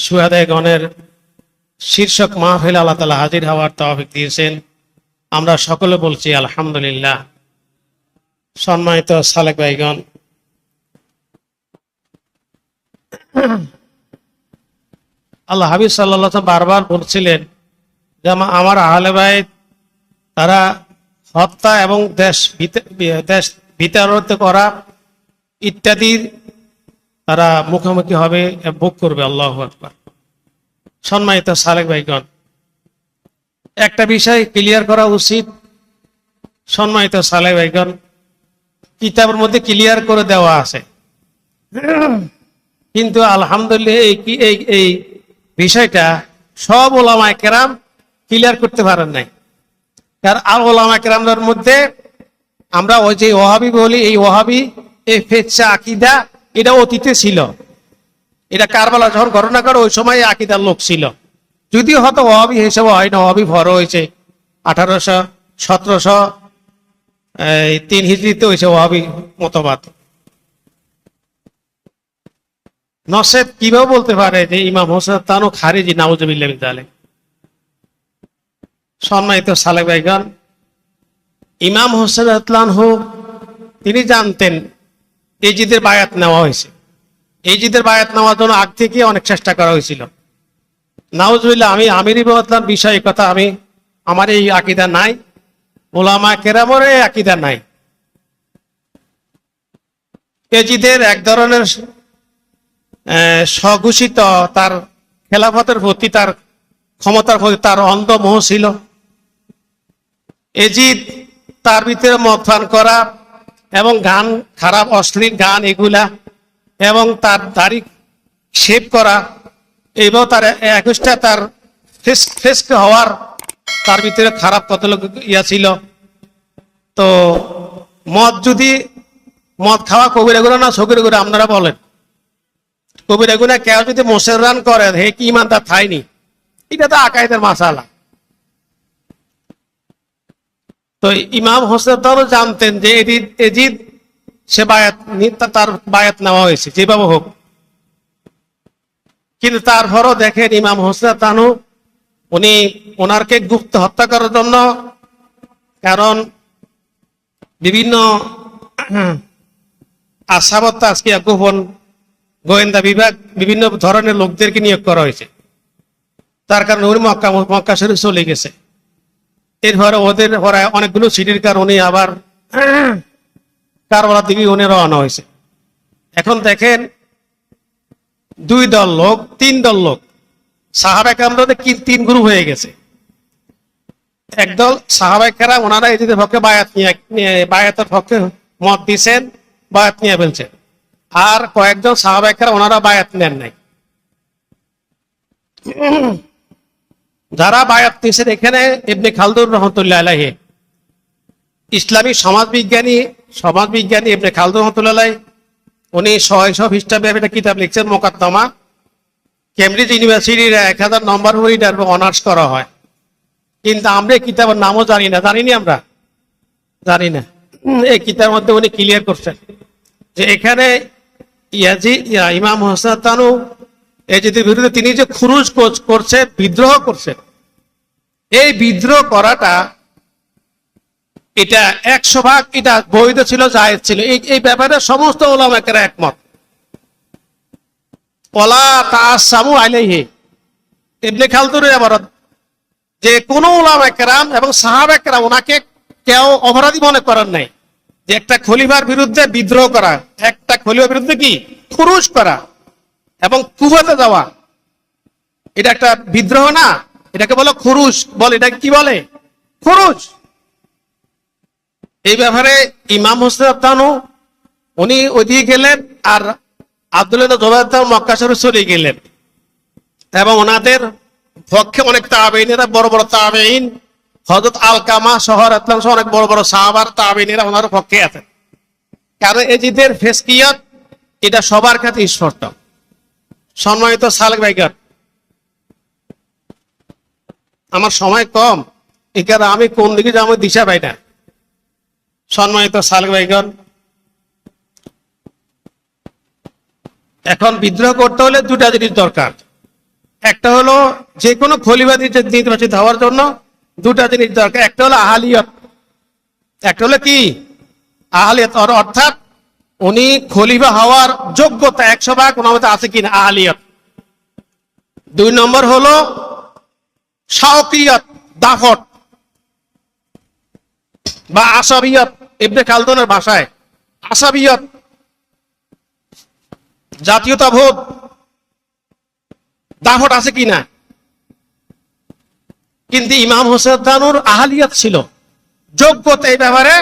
শুহাদাগণের শীর্ষক মাহফিল আল্লাহ তাআলা হাজির হওয়ার তৌফিক দিয়েছেন। আমরা সকলে বলছি আলহামদুলিল্লাহ। সম্মানিত সালেক ভাইগণ, আল্লাহ হাবিব সাল্লাল্লাহু আলাইহি ওয়াসাল্লাম বারবার বলছিলেন যে আমার আহলে বাইত তারা হত্যা এবং দেশ বিতাড়িত করা ইত্যাদির তারা মুখোমুখি হবে, ভোগ করবে। আল্লাহু আকবার। সম্মানিত সালেক ভাইগণ, একটা বিষয় ক্লিয়ার করা উচিত। সম্মানিত সালেক ভাইগণ, কিতাবের মধ্যে ক্লিয়ার করে দেওয়া আছে, কিন্তু আলহামদুলিল্লাহ এই বিষয়টা সব ওলামায়ে কেরাম ক্লিয়ার করতে পারেন নাই। কারণ আর ওলামায়ে কেরামদের মধ্যে আমরা ওই যে ওয়াহাবি বলি, এই ওয়াহাবি এই ফেচ্ছা আকীদা এটা অতীতে ছিল। এটা কারবালা যখন ঘটনা করে ওই সময় আকীদার লোক ছিল, যদিও হয়তো ওয়াহাবি হিসেবে হয় না, ওয়াহাবি বড় হয়েছে 1800-1703 হিজরিতে হয়েছে ওয়াহাবি মতবাদ। নসেদ কিভাবে বলতে পারে যে ইমাম হোসেন তানু খারিজি, নাউজুবিল্লাহ মিন যালিক। সম্মানিত সালেক ভাইগণ, ইমাম হোসেন রাদিয়াল্লাহু তিনি জানতেন এজিদের বায়াত নেওয়া হয়েছে। এজিদের বায়াত নেওয়ার জন্য আগ থেকে অনেক চেষ্টা করা হয়েছিল। নাউজুবিল্লাহ, আমি আমির ইবনে বিষয় কথা আমার এই আকীদা নাই, ওলামা কেরামের এই আকীদা নাই। এজিদের এক ধরনের স্বঘোষিত তার খেলাফতের প্রতি, তার ক্ষমতার প্রতি তার অন্ধ মোহ ছিল। এজিদ তার ভিতরে মদ পান করা এবং গান, খারাপ অশ্লীল গান এগুলা, এবং তার দাড়ি শেভ করা, এইভাবে তার 21টা তার ফেস্ক হওয়ার তার ভিতরে খারাপ কত লোক ছিল। তো মদ খাওয়া কবিরা গুনাহ না সগীরা গুনাহ? আপনারা বলেন, কবিরা গুনাহ কেউ যদি মুসলমান করে হে কি ইমানদার থাইনি? এটা তো আকাইদের মাসালা। তো ইমাম হোসেন তারও জানতেন যে এজিদ সে তার বায়াত নেওয়া হয়েছে যেভাবে হোক, কিন্তু তারপরও দেখেন ইমাম হোসেন তানু উনি ওনারকে গুপ্ত হত্যা করার জন্য, কারণ বিভিন্ন আসাবত আজকে গোপন গোয়েন্দা বিভাগ বিভিন্ন ধরনের লোকদেরকে নিয়োগ করা হয়েছে, তার কারণে উনি মক্কা শরীফ চলে গেছে। এরপরে ওদের অনেকগুলো সিটির কারণ উনি আবার কারবালার দিকে উনি রওনা হয়েছে। এখন দেখেন 2 দল লোক, 3 দল লোক, সাহাবায়ে কেরামদের 3 গ্রুপ হয়ে গেছে। একদল সাহাবায়ে কেরাম ওনারা এজিদের পক্ষে বায়াতের পক্ষে মত দিয়েছেন, বায়াত নিয়ে ফেলছেন। আর কয়েকজন সাহাবায়ে কেরাম ওনারা বায়াত নেন নাই। যারা বায়াত নিয়েছেন এখানে ইবনে খালদুন রহমাতুল্লাহ আলাইহি, ইসলামী সমাজবিজ্ঞানী ইবনে খালদুন রহমাতুল্লাহ আলাইহি, উনি 600 খ্রিস্টাব্দে একটা কিতাব লিখছেন মুকাদ্দমা। কেমব্রিজ ইউনিভার্সিটির 1000 নম্বর এটার অনার্স করা হয়, কিন্তু আমরা এই কিতাবের নামও জানি না। এই কিতাবের মধ্যে উনি ক্লিয়ার করছেন যে এখানে ইমাম হোসেন তানু এজিদের বিরুদ্ধে তিনি যে খুরুজ করছে, বিদ্রোহ করছে, এই বিদ্রোহ করাটা এটা 100% এটা বৈধ ছিল, জায়েজ ছিল। এই ব্যাপারে সমস্ত উলামায়ে কেরাম একমত। ওয়ালা তাআসামু আলাইহি, ইবনে খালদুনের ইবারত যে কোন উলামায়ে কেরাম এবং সাহাবায়ে কেরাম ওনাকে কেউ অপরাধী মনে করেন নাই। যে একটা খলিফার বিরুদ্ধে বিদ্রোহ করা, একটা খলিফার বিরুদ্ধে কি খুরুজ করা এবং কুফাতে যাওয়া, এটা একটা বিদ্রোহ না? এটাকে বলে খুরুজ। বলে এটাকে কি বলে? খুরুজ। এই ব্যাপারে ইমাম হোসেন তানু উনি ওইদিকে গেলেন, আর আব্দুল্লাহ জুবায়ের মক্কা শরীফ চলে গেলেন, এবং ওনাদের পক্ষে অনেক তাবেঈনেরা, বড় বড় তাবেঈন, হযরত আলকামা শহর অনেক বড় বড় সাহাবার তাবেঈনেরা ওনার পক্ষে আছেন। কারণ এজিদের ফেসকিয়ত এটা সবার কাছে স্পষ্ট। সম্মানিত সালেক ভাইগণ, আমার সময় কম, এই কারণে আমি কোন দিকে যাবো দিশা পাই না। সম্মানিত সালেক ভাইগণ, এখন বিদ্রোহ করতে হলে 2টা জিনিস দরকার। একটা হলো যে কোনো খলিফা নির্বাচিত হওয়ার জন্য দুটা জিনিস দরকার, একটা হলো আহলিয়ত, একটা হলো কি আহলিয়ত, অর্থাৎ উনি খলিফা হওয়ার যোগ্যতা 100% ওনার মধ্যে আছে কিনা, আহলিয়ত। 2 নম্বর হলো শাওকিয়ত, দাফট বা আসাবিয়ত, ইবনে খালদুনের ভাষায় আসাবিয়ত, জাতীয়তাবোধ, দাফট আছে কিনা। কিন্তু ইমাম হোসেন তানুর আহলিয়ত ছিল, যোগ্যতা এই ব্যাপারে,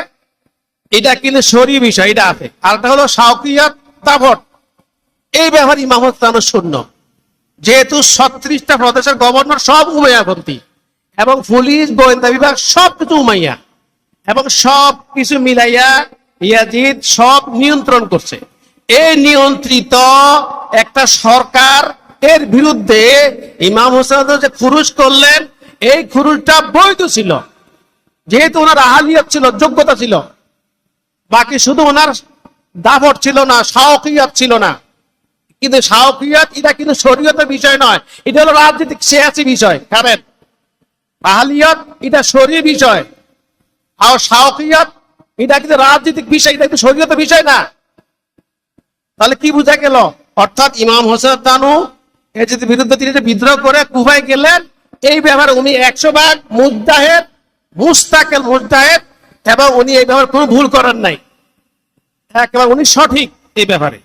এটা কিন্তু শরীয়ী বিষয়, এটা আছে। আরেকটা হলো শাওকিয়ত, দাফট, এই ব্যাপারে ইমাম হোসেন তানুর শূন্য। যেহেতু 36টা প্রদেশের গভর্নর সব উমাইয়াপন্থী এবং পুলিশ গোয়েন্দা বিভাগ সবকিছু উমাইয়া, এবং সব কিছু মিলাইয়া ইয়াজিদ সব নিয়ন্ত্রণ করছে। এই নিয়ন্ত্রিত একটা সরকার এর বিরুদ্ধে ইমাম হোসেন যে খুরুজ করলেন, এই খুরুজটা বৈধ ছিল, যেহেতু ওনার আহলিয়ত ছিল, যোগ্যতা ছিল। বাকি শুধু ওনার দাফট ছিল না, শাওকিয়ত ছিল না। কিন্তু শাওকিয়ত এটা কিন্তু শরীয়তের বিষয় নয়, এটা হলো রাজনৈতিক সিয়াসি বিষয়। কারণ আহলিয়ত এটা শরীয়ী বিষয়, আর শাওকিয়ত এটা কিন্তু রাজনৈতিক বিষয়, এটা কিন্তু শরীয়তের বিষয় না। তাহলে কি বোঝা গেল? অর্থাৎ ইমাম হোসেন তানু এর যদি বিরুদ্ধে তিনি যে বিদ্রোহ করে কুফায় গেলেন, এই ব্যাপারে উনি 100% মুজতাহিদ, মুস্তাকিল মুজতাহিদ, এবং উনি এই ব্যাপারে কোনো ভুল করেন নাই, একেবারে উনি সঠিক এই ব্যাপারে।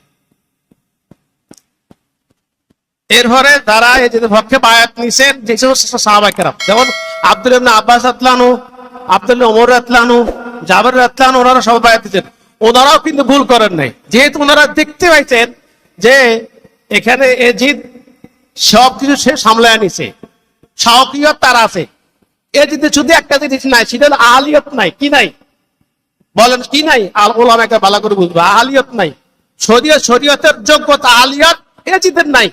এরপরে যারা এই যে পক্ষে বায়াত নিছেন, যে সমস্ত সাহাবায়ে কেরাম, যেমন আব্দুল্লাহ ইবনে আব্বাস রাদিয়াল্লাহু আনহু, আব্দুল্লাহ ওমর রাদিয়াল্লাহু আনহু, জাবের রাদিয়াল্লাহু আনহু, ওনারা সব বায়াত দিয়েছেন। ওনারাও কিন্তু ভুল করেন নাই, যেহেতু ওনারা দেখতে পাইছেন যে এখানে এজিদ সবকিছু সে সামলায় নিছে, শাওকিয়ত তার আছে। এজিদের শুধু একটা জিনিস নাই, সেটা হলো আহলিয়ত নাই। কি নাই বলেন? কি নাই? আল উলামাকে ভালো করে বুঝবে, আহলিয়ত নাই। শরীয়তের যোগ্যতা আহলিয়ত এজিদের নাই,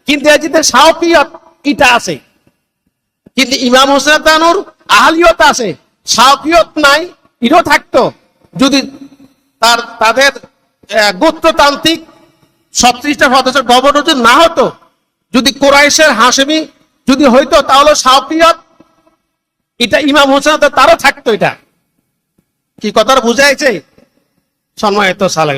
কিন্তু এজিদের শাওকিয়ত এটা আছে। কিন্তু ইমাম হোসেন তানুর আহলিয়ত আছে, শাওকিয়ত নাই। এটাও থাকতো যদি তাদের গোত্রতান্ত্রিক 36টা প্রদেশের গভর্নর যদি না হতো, যদি কুরাইশের হাশেমি যদি হইতো, তাহলে শাওকিয়ত এটা ইমাম হোসেন তারও থাকতো। এটা কি কথাটা বুঝাইছে? সম্মানিত সালাম।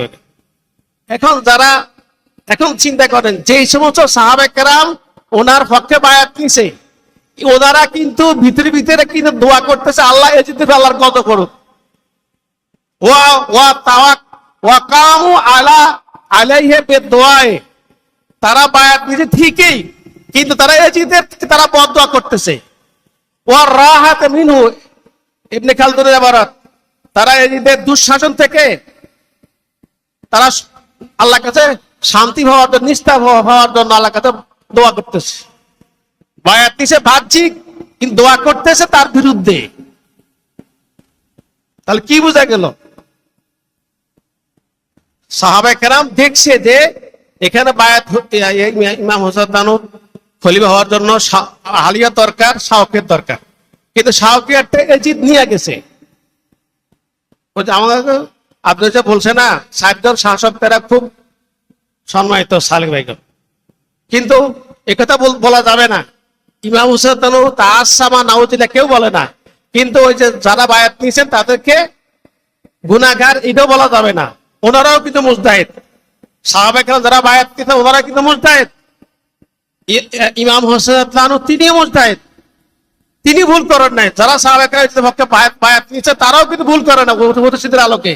এখন চিন্তা করেন, যে সমস্ত সাহাবায়ে কেরাম ওনার পক্ষে বায়াত নিছে, ওনারা কিন্তু ভিতরে ভিতরে কিন্তু দোয়া করতেছে, আল্লাহ এজিদের আল্লাহর কত করুক। তারা বায়াত নিছে ঠিকই, কিন্তু তারা এজিদের তারা বদদোয়া করতেছে। ইবনে খালদুনের ইবারত, তারা এজিদের দুঃশাসন থেকে তারা আল্লাহর কাছে শান্তি হওয়ার জন্য, নিস্তার হওয়ার জন্য আল্লাহর কাছে দোয়া করতেছে। বায়াত নিছে বাহ্যিক, কিন্তু দোয়া করতেছে তার বিরুদ্ধে। তাহলে কি বোঝা গেল? সাহাবায়ে কেরাম দেখছে যে এখানে বায়াত ইমাম হোসেন তানুর খলিফা হওয়ার জন্য আহলিয়ত দরকার, শাওকিয়ত দরকার, কিন্তু শাওকিয়তটা এজিদ নিয়ে গেছে। আমাকে আপনি যে বলছে না 60 জন শাসক তারা খুব সম্মানিত সালেক ভাইগণ, কিন্তু একথা বলা যাবে না। ইমাম হোসেন তানু তাআসামা নাউজিল্লাহ কেউ বলে না, কিন্তু ওই যে যারা বায়াত নিয়েছেন তাদেরকে গুনাহগার এটাও বলা যাবে না। ওনারাও কিন্তু মুজতাহিদ, সাহাবায়ে কেরাম যারা বায়াত নিয়েছেন ওনারা কিন্তু মুজতাহিদ। ইমাম হোসেন তানু তিনিও মুজতাহিদ, তিনি ভুল করেন নাই। যারা সাহাবায়ে কেরামের পক্ষে বায়াত নিয়েছে তারাও কিন্তু ভুল করে না মুরশিদের আলোকে।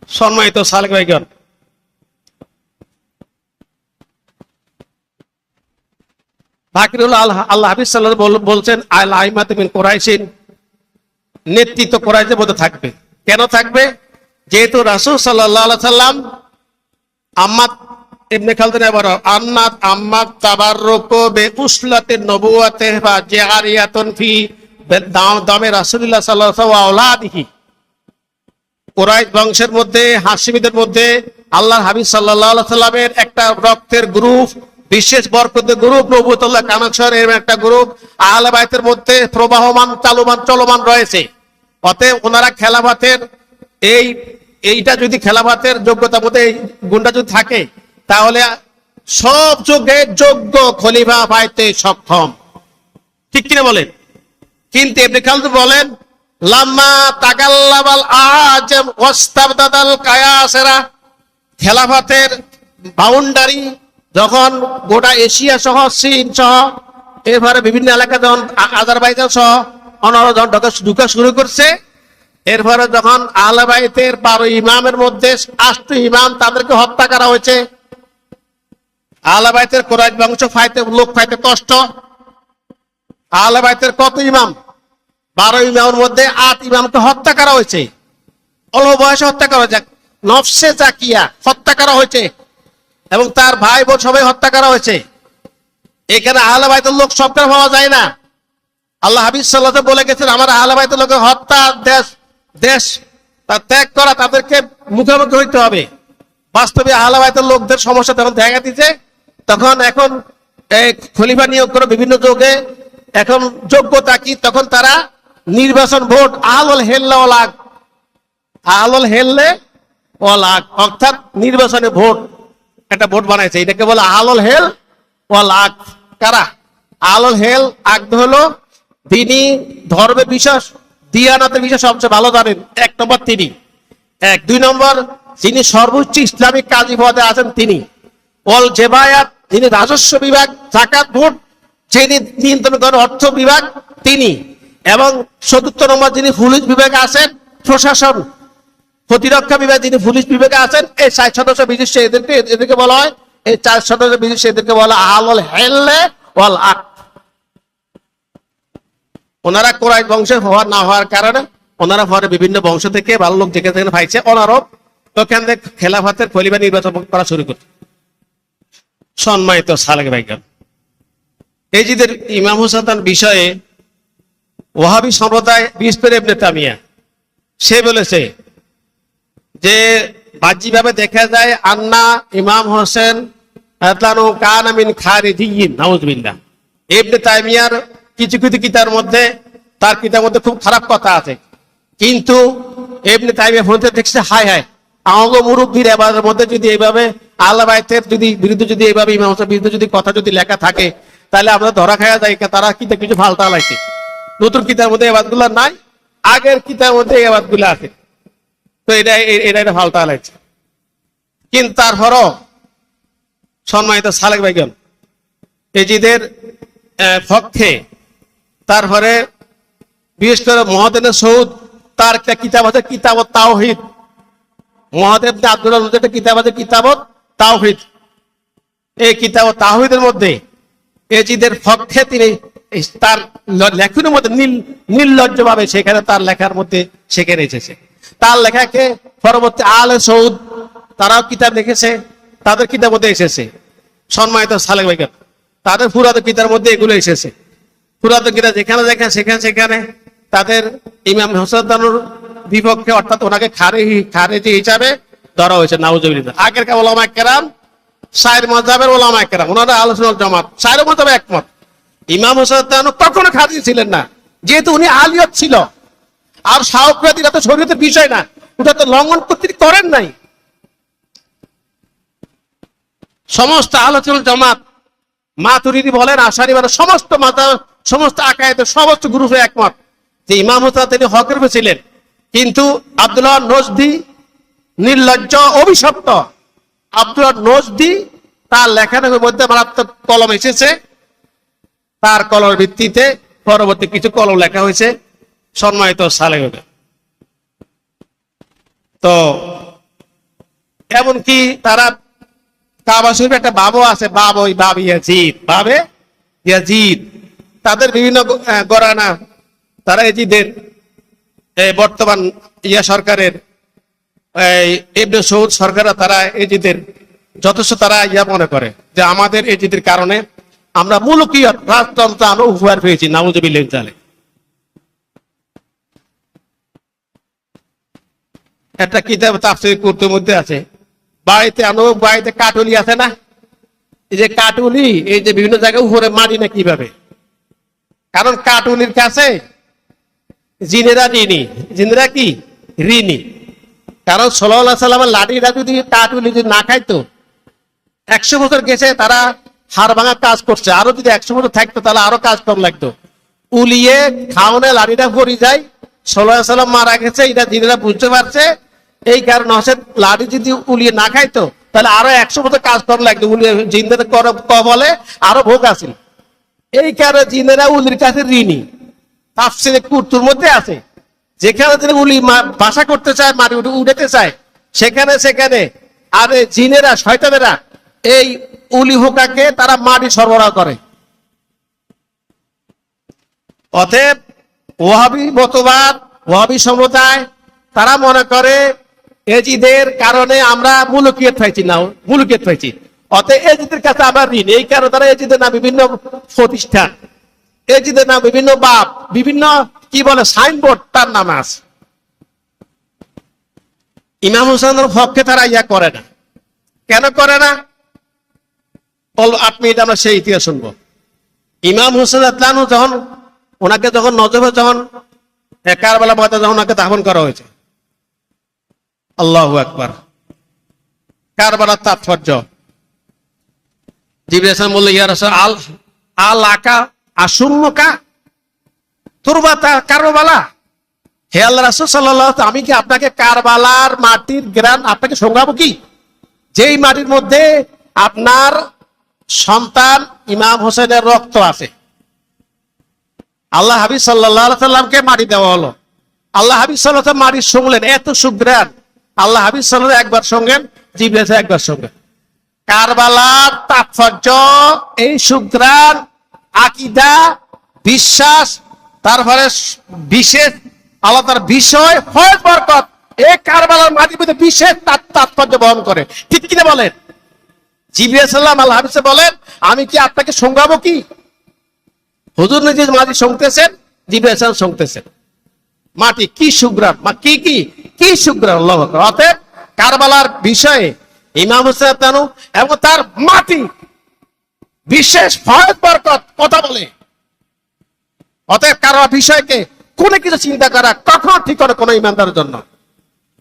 সম্মানিত সালেক ভাইগণ, বাকি হলো আল্লাহ হাবিব সাল্লাল্লাহু আলাইহি ওয়াসাল্লাম বলছেন, আল আইমাতু মিন কুরাইশিন, নেতৃত্ব কুরাইশের মধ্যে থাকবে। কেন থাকবে? যেহেতু রাসূল সাল্লাল্লাহু আলাইহি ওয়াসাল্লাম আম্মাত ইবনে খালদুন আন্নাত আম্মাত তাবাররুকু বিউসলাতিন নবুওয়াতি ফা জারিয়াতুন ফি দামে রাসূলুল্লাহ সাল্লাল্লাহু আলাইহি ওয়া আওলাদিহি। কুরাইশ বংশের মধ্যে, হাশিমীদের মধ্যে আল্লাহর হাবিব সাল্লাল্লাহু আলাইহি সাল্লামের একটা রক্তের গ্রুপ, বিশেষ বরকতের গ্রুপ, নবুয়তুল্লাহ কানেকশনের একটা গ্রুপ আহলে বাইতের মধ্যে প্রবাহমান চলমান রয়েছে। অতএব ওনারা খেলাফতের এই এইটা যদি খেলাফতের যোগ্যতার মধ্যে এই গুণটা যদি থাকে, তাহলে সব যুগে যোগ্য খলিফা পাইতে সক্ষম, ঠিক কিনা বলেন? কিন্তু ইবনে খালদুন বলেন, লাম্মা তাকাল্লাবাল আজম ওয়াস্তাবদাদাল কায়াসেরা, খেলাফতের বাউন্ডারি যখন গোটা এশিয়া সহ, চীন সহ, এরপরে বিভিন্ন এলাকা যখন আজারবাইজান সহ অন্যান্য যখন ঢুকা শুরু করছে, এরপরে যখন আহলে বাইতের 12 ইমামের মধ্যে 8 ইমাম তাদেরকে হত্যা করা হয়েছে। আহলে বাইতের কুরাইশ বংশ লোক পাইতে কষ্ট। আহলে বাইতের কত ইমাম? 12 ইমামের মধ্যে 8 ইমামকে হত্যা করা হয়েছে, অল্প বয়সে হত্যা করা হয়েছে, নফসে জাকিয়া হত্যা করা হয়েছে, এবং তার ভাই বোন সবাই হত্যা করা হয়েছে। এখানে আহলে বাইতের লোক সবটা পাওয়া যায় না। আল্লাহ হাবিব সাল্লাল্লাহু আলাইহি ওয়াসাল্লাম বলে গেছেন, আমার আহলে বাইতের লোকের হত্যা, দেশ তার ত্যাগ করা, তাদেরকে মুখোমুখি হইতে হবে। বাস্তবে আহলে বাইতের লোকদের সমস্যা তখন দেখা দিচ্ছে। তখন এখন খলিফা নিয়োগ করে বিভিন্ন যুগে, এখন যোগ্যতা কি? তখন তারা নির্বাচন ভোট, আহলুল হেল্লা ওয়াল আকদ, আহলুল হেল্লে ওয়াল আকদ, অর্থাৎ নির্বাচনে ভোট, একটা ভোট বানাইছে, এটাকে বলে আহলুল হেল ওয়াল আকদ। কারা? আহলুল হেল আকদ হলো তিনি ধর্মে বিশ্বাস, দিয়ানাতের বিষয় সবচেয়ে ভালো জানেন, 1 নম্বর তিনি। 2 নম্বর, যিনি সর্বোচ্চ ইসলামিক কাজী পদে আছেন তিনি। ওয়াল জেবায়াত, যিনি রাজস্ব বিভাগ, যাকাত ভোট যিনি নিয়ন্ত্রণ করেন, অর্থ বিভাগ তিনি। এবং 4 নম্বর, যিনি পুলিশ বিভাগে আছেন, প্রশাসন প্রতিরক্ষা বিভাগ, যিনি পুলিশ বিভাগে আছেন। এই 4 সদস্য বিশিষ্ট এদেরকে বলা হয়, এই 4 সদস্য বিশিষ্ট এদেরকে বলা আহলুল হেল্লে ওয়াল আকদ। ওনারা কুরাইশ বংশের হওয়ার না হওয়ার কারণে ওনারা পরে বিভিন্ন বংশ থেকে ভালো লোক যেখানে পাইছে, ওনারও ওখান থেকে খেলাফতের খলিফা নির্বাচন করা শুরু করছে। সম্মানিত সালেক ভাইগণ, এজিদের ইমাম হুসাইন বিষয়ে ওয়াহাবি সম্প্রদায় বিস্তার ইবনে তামিয়া সে বলেছে যে বাহ্যিকভাবে দেখা যায় আন্না ইমাম হোসেন আতলানু কানা মিন খারিজিয়্যিন, নাউযুবিল্লাহ। ইবনে তামিয়ার কিছু কিছু কিতাবের মধ্যে, তার কিতাবের মধ্যে খুব খারাপ কথা আছে, কিন্তু ইবনে তামিয়া বলতে দেখছে, হায় হায়, আমাগো মুরব্বীর এবারের মধ্যে যদি এইভাবে আহলে বাইতের বিরুদ্ধে যদি এইভাবে ইমাম হোসেনের বিরুদ্ধে যদি কথা যদি লেখা থাকে, তাহলে আমরা ধরা খাওয়া যায় তারা কিছু ফালতা লাগছে। নতুন কিতাবের মধ্যে এবাদগুলো নাই, আগের কিতাবের মধ্যে এবাদগুলো আছে, তো এটা ফালতা লাগছে। কিন্তু তারপরও সম্মানিত সালেক ভাইগণ, এজিদের পক্ষে, তারপরে বিশেষ করে মহাদেবের সৌদ, তার একটা কিতাব আছে কিতাবত তাওহীদ, মহাদেব আব্দুল্লাহ একটা কিতাব আছে কিতাবত তাওহীদ। এই কিতাবত তাওহীদের মধ্যে এজিদের পক্ষে তিনি তার লেখনের মধ্যে নির্লজ্জ ভাবে সেখানে তার লেখার মধ্যে সেখানে এসেছে। তার লেখাকে পরবর্তী আলে সৌদ তারাও কিতাব লিখেছে, তাদের কিতাব মধ্যে এসেছে। সম্মানিত সালেক ভাইগণ, তাদের পুরাতন কিতাবের মধ্যে এগুলো এসেছে। পুরাতন কিতাব যেখানে দেখেন সেখানে তাদের ইমাম হোসেনের বিপক্ষে, অর্থাৎ ওনাকে খারেজি হিসাবে ধরা হয়েছে, নাউজুবিল্লাহ। আগেরকার ওলামায়ে কেরাম, 4 মাযহাবের ওলামায়ে কেরাম, ওনারা আহলে সুন্নাত ওয়াল জামাত 4 মাযহাবে একমত। ইমাম হোসেন কখনো খারিজি ছিলেন না, যেহেতু উনি আলিয়ত ছিল। আর শাওকরাতিরা তো শরীয়তের বিষয় না, ওটা তো লঙ্ঘন করতে করেন নাই। সমস্ত আহলে সুন্নাত ওয়াল জামাত, মাতুরিদি বলেন, আশারি বলেন, সমস্ত মাযহাব, সমস্ত আকায়েদের সমস্ত গ্রুপে একমত যে ইমাম হোসেন তিনি হকের উপরে ছিলেন। কিন্তু আব্দুল্লাহ নজদি নির্লজ্জ, অভিশপ্ত আব্দুল্লাহ নজদি, তার লেখালেখির মধ্যে মারাত্মক কলম এসেছে, তার কলমের ভিত্তিতে পরবর্তী কিছু কলম লেখা হয়েছে। সম্মানিত সালেক ভাইগণ, তো এমনকি তারা কাবা শরীফে একটা বাবু আছে, বাবে ইয়াজিদ, তাদের বিভিন্ন গরানা, তারা এজিদের বর্তমান সরকারের ইবনে সৌদ সরকার, তারা এজিদের যথেষ্ট তারা মনে করে যে আমাদের এজিদের কারণে আমরা মুলুকিয়ত, রাজতন্ত্র আমরা উপহার পেয়েছি, নাউজুবিল্লাহ। একটা কিতাব তাফসীর কুরতুবীর মধ্যে আছে, বাড়িতে কাটুলি আছে না, এই যে কাটুলি, এই যে বিভিন্ন জায়গায় উপরে মারি না কিভাবে, কারণ কাটুলির কাছে জিনেরা কি ঋণী, কারণ সাল্লাল্লাহু আলাইহি সাল্লামের লাঠিটা যদি কাঠুলি যদি না খাইতো, 100 বছর গেছে তারা হাড় ভাঙা কাজ করছে, আরো যদি 100 বছর থাকতো তাহলে আরো কাজ কম লাগতো। উলিয়ে খাওয়ানে লাঠিটা পড়ে যায়, সাল্লাল্লাহু আলাইহি সাল্লাম মারা গেছে, এটা জিনেরা বুঝতে পারছে। এই কারণে হচ্ছে লাঠি যদি উলিয়ে না খাইতো তাহলে আরো 100 বছর কাজ কম লাগতো, উলিয়ে জিনদের বলে আরো ভোগ আছে। এই কারণে জিনেরা উলির কাছে ঋণী। তাফসীরে কুরতুর মধ্যে আছে, যেখানে তিনি উলি বাসা করতে চায়, মাটি উঠাতে চায়, সেখানে সেখানে আর জিনেরা শয়তানেরা এই উলি হোকাকে তারা মাটি সরবরাহ করে। অতএব ওয়াহাবি মতবাদ, ওয়াহাবি সম্প্রদায় তারা মনে করে এজিদের কারণে আমরা মুলুকিয়ত পাইছি, না মুলুকিয়ত পাইছি, অতএব এজিদের কাছে আমরা ঋণ। এই কারণে তারা এজিদের নাম বিভিন্ন প্রতিষ্ঠান, এজিদের নাম বিভিন্ন বাপ, বিভিন্ন কি বলে সাইনবোর্ড তার নাম আছে। ইমাম হোসেনের পক্ষে তারা ইয়া করে না। কেন করে না? 8 মিনিট আমরা সেই ইতিহাস শুনবো। ইমাম হোসেন যখন ওনাকে যখন নজফে যখন কারবালা ময়দানে যখন ওনাকে দাফন করা হয়েছে, আল্লাহু আকবার, কারবালার তাৎপর্য। জিবরাইল আলাইহিস সালাম বললেন, ইয়া রাসূল আল আকা আসুম্মুকা তুরবাতা কারবালা, হে আল্লাহ রাসূল সাল্লাল্লাহু আলাইহি, আমি কি আপনাকে কারবালার মাটির গ্রান আপনাকে শোনাবো কি, যেই মাটির মধ্যে আপনার সন্তান ইমাম হোসেনের রক্ত আছে। আল্লাহ হাবিব সাল্লাল্লাহু আলাইহি সাল্লামকে মাটি দেওয়া হলো। আল্লাহ হাবিব সাল্লাল্লাহু আলাইহি সাল্লাম মাটি শুনলেন, এত সুগ্রাণ। আল্লাহ হাবিব সাল্লাল্লাহু আলাইহি একবার সঙ্গেন, জিবরাইল একবার সঙ্গেন। কারবালার তাৎপর্য এই সুগ্রাণ, আকীদা, বিশ্বাস, তারপরে বিশেষ আল্লাহর বিষয়, ফয়েজ, বরকত, এই কারবালার মাটির মধ্যে বিশেষ তাৎপর্য বহন করে। ঠিক কিনা বলেন? জিবরাইল সাল্লাম আল্লাহ হাবিব বলেন, আমি কি আপনাকে শোনাবো কি? হুজুর নিজে মাটি শুনতেছেন, জিবরাইল সাল্লাম শুনতেছেন। মাটি কি সুগ্রাণ, কি কি কি সুগ্রাণ, আল্লাহু আকবার। অতএব কারবালার বিষয়ে ইমাম হোসেন তানু এবং তার মাটি বিশেষ ফয়েজ, বরকত কথা বলে। অতএব কারবালার বিষয়কে কোনো কিছু চিন্তা করা কখনো ঠিক করে কোনো ইমানদারের জন্য।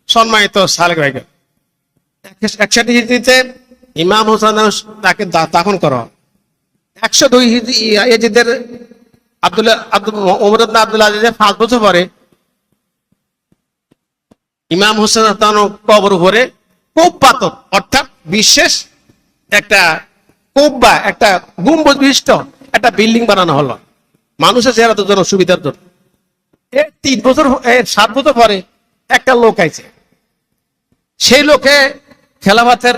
সম্মানিত সালেক ভাই, 61 হিজরিতে ইমাম হোসেন তাকে দাফন করা। 102 এজিদের ওমর ইবনে আব্দুল আজিজের 5 বছর পরে ইমাম হোসেন কবর উপরে কোপ পাথর, অর্থাৎ বিশেষ একটা কোব্বা, একটা গম্বুজ বিশিষ্ট একটা বিল্ডিং বানানো হলো মানুষের জিয়ারতের জন্য, সুবিধার জন্য। 7 বছর পরে একটা লোক আইছে। সেই লোকে খেলাফতের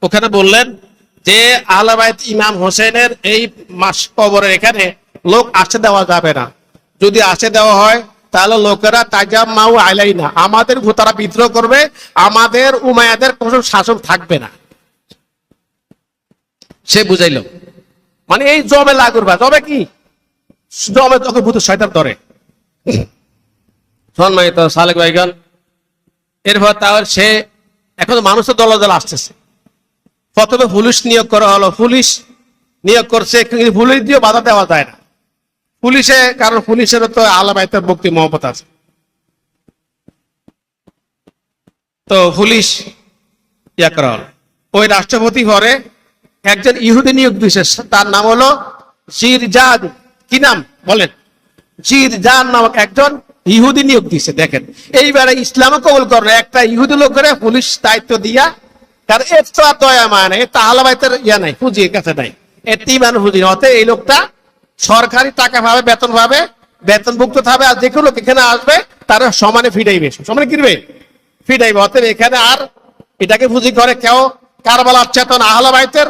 ওখানে বললেন যে আহলে বাইত ইমাম হোসেনের এই কবরের এখানে লোক আসতে দেওয়া যাবে না। যদি আসতে দেওয়া হয় তাহলে লোকেরা তাজাম্মাউ আলাইনা, আমাদের তারা বিদ্রোহ করবে, আমাদের উমাইয়াদের কোনো শাসন থাকবে না। সে বুঝাইল, মানে এই জমে লাগুরবা, জমে কি জমে তোকে ভূত শয়তান ধরে। সম্মানিত সালেক ভাইগণ, এরপর তাহলে সে এখন মানুষের দল দল আসতেছে। প্রথমে পুলিশ নিয়োগ করা হলো, পুলিশ নিয়োগ করছে, কিন্তু পুলিশ দিয়ে বাধা দেওয়া যায় না পুলিশে, কারণ পুলিশেরও তো আহলে বাইতের ভক্তি মহব্বত আছে। তো পুলিশ ইয়া করা হলো। ওই রাষ্ট্রপতি পরে একজন ইহুদি নিয়োগ দিয়েছে, তার নাম হলো জিরজান। কি নাম বলেন? জিরজান নামক একজন ইহুদি নিয়োগ দিয়েছে। দেখেন, এইবারে ইসলামও কবুল করে একটা ইহুদি লোক করে পুলিশ দায়িত্ব দিয়া, কারণ এর তো আর দয়া মায় নাই, এটা আহলে বাইতের ইয়া নাই, পুঁজির কাছে নাই, এতিমান পুঁজি। অতএব এই লোকটা সরকারি টাকা পাবে, বেতন পাবে, বেতনভুক্ত থাকবে, আর যে কোনো লোক এখানে আসবে তারা সমানে ফিটাইবে, সমানে কিনবে, ফিটাইবে। অতএব এখানে আর এটাকে পুঁজি করে কেউ কারবালার চেতনা, আহলে বাইতের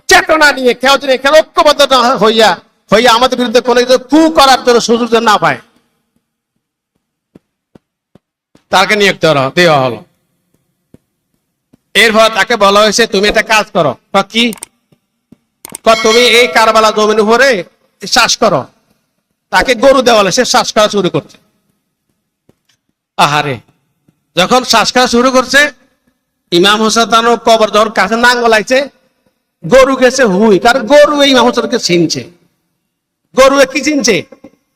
চেতনা নিয়ে কেউ যদি এখানে ঐক্যবদ্ধ হইয়া আমাদের বিরুদ্ধে কোনো কিছু কু করার জন্য সুযোগ না পায়, তাকে নিয়োগ দেওয়া হলো। এরপর তাকে বলা হয়েছে তুমি একটা কাজ করো। কি? তুমি এই কারবালা জমির উপরে শ্বাস করো। তাকে গরু দেওয়া হলো, সে শ্বাস করা শুরু করছে। আহারে, যখন শ্বাস করা শুরু করছে, ইমাম হোসেন কবর যখন কাছে নাঙ্গল লাগছে, গরু গেছে হুই, কারণ গরু এই ইমাম হোসেনকে চিনছে। গরু কি চিনছে?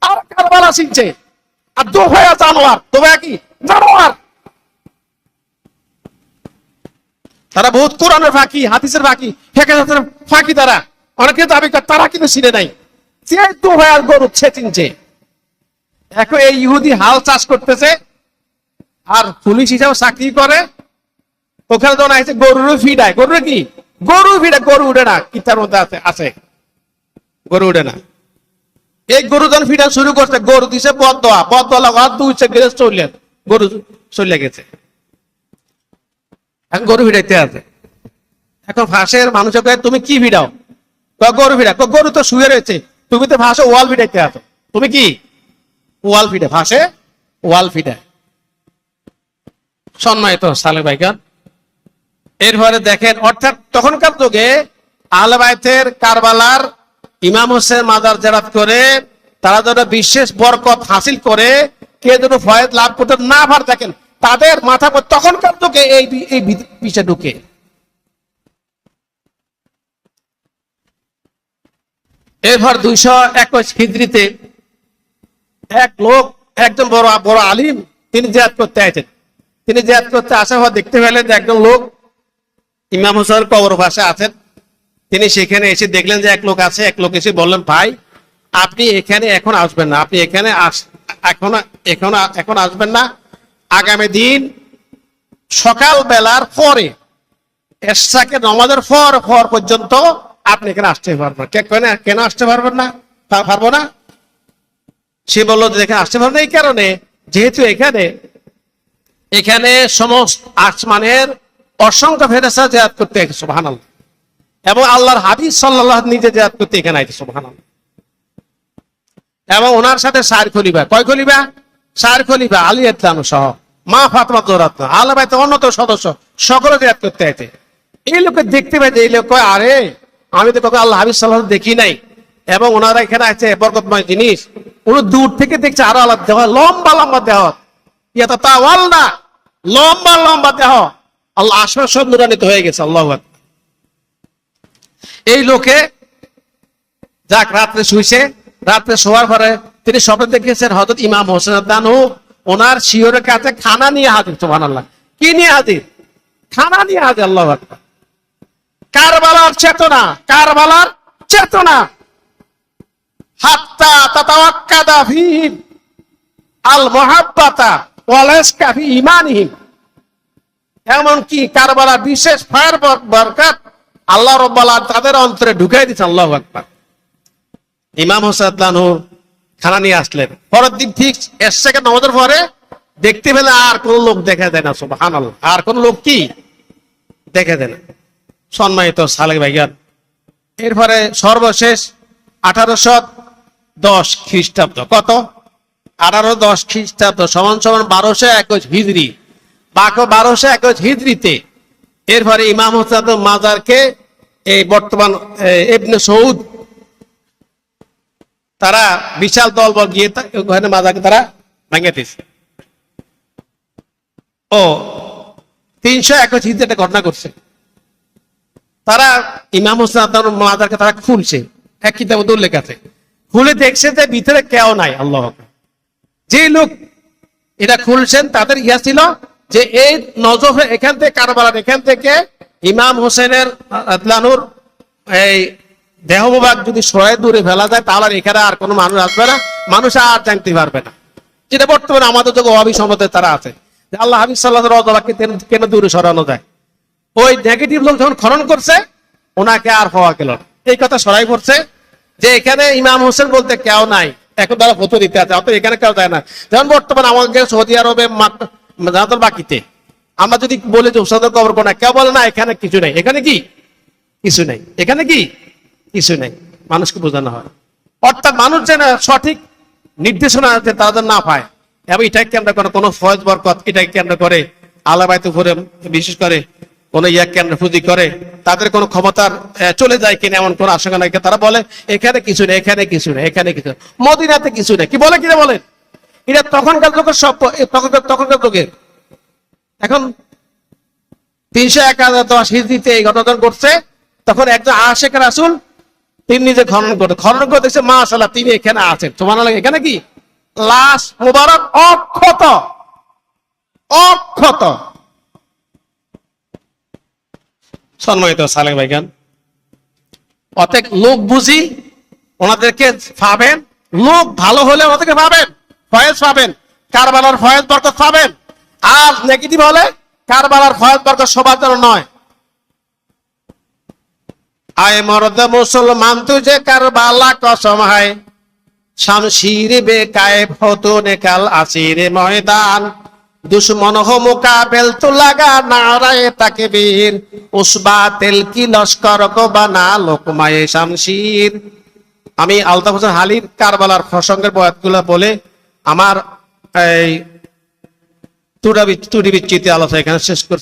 আর কারবালা চিনছে। আর দোভাইয়া জানোয়ার, দোভাইয়া কি জানোয়ার, তারা বহুত কোরআনের ফাঁকি, হাদিসের ফাঁকি, হেকায়াতের ফাঁকি, তারা অনেকে দাবি করে, তারা কিন্তু চিনে নাই যে তো ভাই আর গরু চিনছে। এখন এই ইহুদি হাল চাষ করতেছে আর পুলিশ হিসাবে চাকরি করে, ওখানে যখন আছে গরুরও ফিডায়, গরুর কি গরু ফিডায়, গরু উঠে না, কিতার মধ্যে আছে গরু উঠে না। এই গরু যখন ফিডা শুরু করছে, গরু দিছে বদয়া লাগা দুইছে গেছে, চললেন গরু চলে গেছে, এখন গরু ফিডাইতে আছে। এখন ফাঁসের মানুষের কয়ে তুমি কি ফিডাও, গরু ফিডা, গরু তো শুয়ে রয়েছে, তুমি তো ফাঁসে ওয়াল ফিডাইতে আছো, তুমি কি ওয়াল ফিডে, ফাঁসে ওয়াল ফিডায়। সম্মানিত সালে ভাইগান, এরপরে দেখেন, অর্থাৎ তখনকার যুগে আহলে বাইতের কারবালার ইমাম হোসেন মাজার জিয়ারত করে তারা যেন বিশেষ বরকত হাসিল করে, কে যেন ফয়েজ লাভ করতে না পারে, দেখেন তাদের মাথা তখনকার যুগে এই বিষয় ঢুকে। এরপর 221 হিজরিতে এক লোক, একজন বড় আলিম, তিনি জিয়ারত করতে আছেন। তিনি জিয়ারত করতে আসার পর দেখতে পেলেন যে একজন লোক ইমাম হোসেনের কবর পাশে আছেন। তিনি সেখানে এসে দেখলেন যে এক লোক আছে। এক লোক এসে বললেন, ভাই আপনি এখানে এখন আসবেন না, আপনি এখানে এখন আসবেন না, আগামী দিন সকাল বেলার পরে, এশাকে নামাজের পর পর্যন্ত আপনি এখানে আসতে পারবেন। কেন আসতে পারবেন না? পারবো না। সে বললো যে এখানে আসতে পারবেন এই কারণে, যেহেতু এখানে সমস্ত আসমানের অসংখ্য ফেরেশতা জিয়ারত করতে আসে, সুবহানাল্লাহ, এবং আল্লাহর হাবিব সাল্লাল্লাহু নিজে জিয়ারত করতে এখানে আইছে, সুবহানাল্লাহ। এবং ওনার সাথে 4 খলিফা, কয় খলিফা? 4 খলিফা, আলী রাদিয়াল্লাহু সহ, মা ফাতেমা রাদিয়াল্লাহু, আহলে বাইতের অন্যতম সদস্য, সকলে জিয়ারত করতে আইছে। এই লোকে দেখতে পাই যে এই লোক কয়, আরে আমি তো কখনো আল্লাহ হাবিব সাল্লাল্লাহু দেখি নাই, এবং ওনারা এখানে আছে বরকতময় জিনিস। উনি দূর থেকে দেখছে আরো আলাদা দেহ, লম্বা দেহ, ইয়াতা তাওয়াল না, লম্বা দেহ, আল্লাহ আসমান সব নূরান্বিত হয়ে গেছে। আল্লাহু আকবার। এই লোকে যাক রাত্রে শুইছে, রাত্রে শোয়ার পরে তিনি স্বপ্নে দেখেছেন হযরত ইমাম হোসেন রাদিয়াল্লাহু ওনার শিয়রের কাছে খানা নিয়ে হাজির, সুবহানাল্লাহ। কি নিয়ে হাজির? খানা নিয়ে হাজির। আল্লাহু আকবার। কারবালার চেতনা, হাত্তা তাতাওয়াক্কাদা ফীহিম আল মুহাব্বাতা ওয়াল ইশকা ফি ঈমানিহিম। এমনকি কারবালার বিশেষ ফায়ার বরকত আল্লাহ রাব্বুল আলামিন তাদের অন্তরে ঢুকাই দিয়েছেন। আল্লাহু আকবার। ইমাম হোসেন রাদিয়াল্লাহু খানা নিয়ে আসলেন। পরের দিন ঠিক এশাকে নামাজের পরে দেখতে পেলে আর কোন লোক দেখা যায় না, সুবহানাল্লাহ, আর কোন লোক কি দেখা যায় না। সম্মানিত সালেক ভাইয়ান, এরপরে সর্বশেষ 1810 খ্রিস্টাব্দ, কত? 1810 খ্রিস্টাব্দ সমান 1221 হিজরি, 1221 হিজরিতে এরপরে ইমাম হোসেন মাজারকে এই বর্তমান ইবনে সৌদ তারা বিশাল দলবল গিয়ে ওখানে মাজারকে তারা ভেঙে দিয়েছে। 321 হিজরিতে একটা ঘটনা করছে। তারা ইমাম হোসেন মাজারকে তারা খুলছে, এক কিতাবে উল্লেখ আছে, খুলে দেখছে যে ভিতরে কেউ নাই। আল্লাহু আকবার। যে লোক এটা খুলছেন তাদের ইয়া ছিল যে এই নজফে এখান থেকে কারবালার এখান থেকে ইমাম হোসেনের রাদিয়াল্লাহুর এই দেহ মোবারক যদি সরাই দূরে ফেলা যায় তাহলে এখানে আর কোনো মানুষ আসবে না, মানুষ আর জানতে পারবে না। যেটা বর্তমানে আমাদের যুগে ওয়াহাবি সম্প্রদায় তারা আছে যে আল্লাহ হাবিব সাল্লাল্লাহু আলাইহি ওয়াসাল্লামকে কেন দূরে সরানো যায়। ওই নেগেটিভ লোক যখন খনন করছে ওনাকে আর হওয়া গেল না, এই কথা সরাই পড়ছে যে এখানে ইমাম হোসেন বলতে কেউ নাই, এখন তারা ফটো দিতে আছে, অত এখানে কেউ যায় না। যেমন বর্তমানে আমাদের সৌদি আরবে জান্নাতুল বাকিতে আমরা যদি বলি যে হোসেনের কবর কোনা, কেউ বলে না এখানে কিছু নাই, এখানে কি কিছু নাই, এখানে কি কিছু নাই, মানুষকে বোঝানো হয়। অর্থাৎ মানুষ যেন সঠিক নির্দেশনা আছে তারা যেন না পায়, এবং এটাকে কেন্দ্র করে কোনো ফয়েজ বরকত, এটাকে কেন্দ্র করে আহলে বাইত উপরে বিশেষ করে কোন ইয়া কেন্দ্র পুঁজি করে তাদের কোনো ক্ষমতার চলে যায় কিনা এমন কোন আশঙ্কা নাই। তারা বলে এখানে কিছু নেই, এখানে কিছু নেই, এখানে কিছু, মদিনাতে কিছু নেই, কি বলে কিনা বলেন। এটা তখনকার যুগের সব, তখনকার যুগের। এখন 310 হিজরিতে এই ঘটনা ঘটছে, তখন একজন আশিক রাসূল তিনি নিজে খনন করে দেখছে মাশাআল্লাহ তিনি এখানে আছেন, সুবহানাল্লাহ। এখানে কি লাশ মুবারক অক্ষত। সম্মানিত সালেক ভাইজান, অতএব লোক বুঝি ওনাদেরকে পাবেন, লোক ভালো হলে ওনাদেরকে পাবেন, ফয়েজ পাবেন, কারবালার ফয়েজ বরকত পাবেন। আর নেগেটিভ হলে কারবালার ফয়েজ বরকত সবার জন্য নয়। আয় মর্দ মুসলমান তুঝে কারবালা কসম হয়, শামশির বেকায়েব হতো নেকাল আসিরে ময়দান, দুশ্মন হো মুকাবেল তো লাগা নারায়ে তাকবীর, উস বাতিল কি লস্কর কো বানা লোকমায়ে শামশির। আমি আলতাফ হোসেন হালির কারবালার প্রসঙ্গের বয়াতগুলো বলে আমার এই ত্রুটি বিচ্যুতি আলোচনা এখানে শেষ করছি।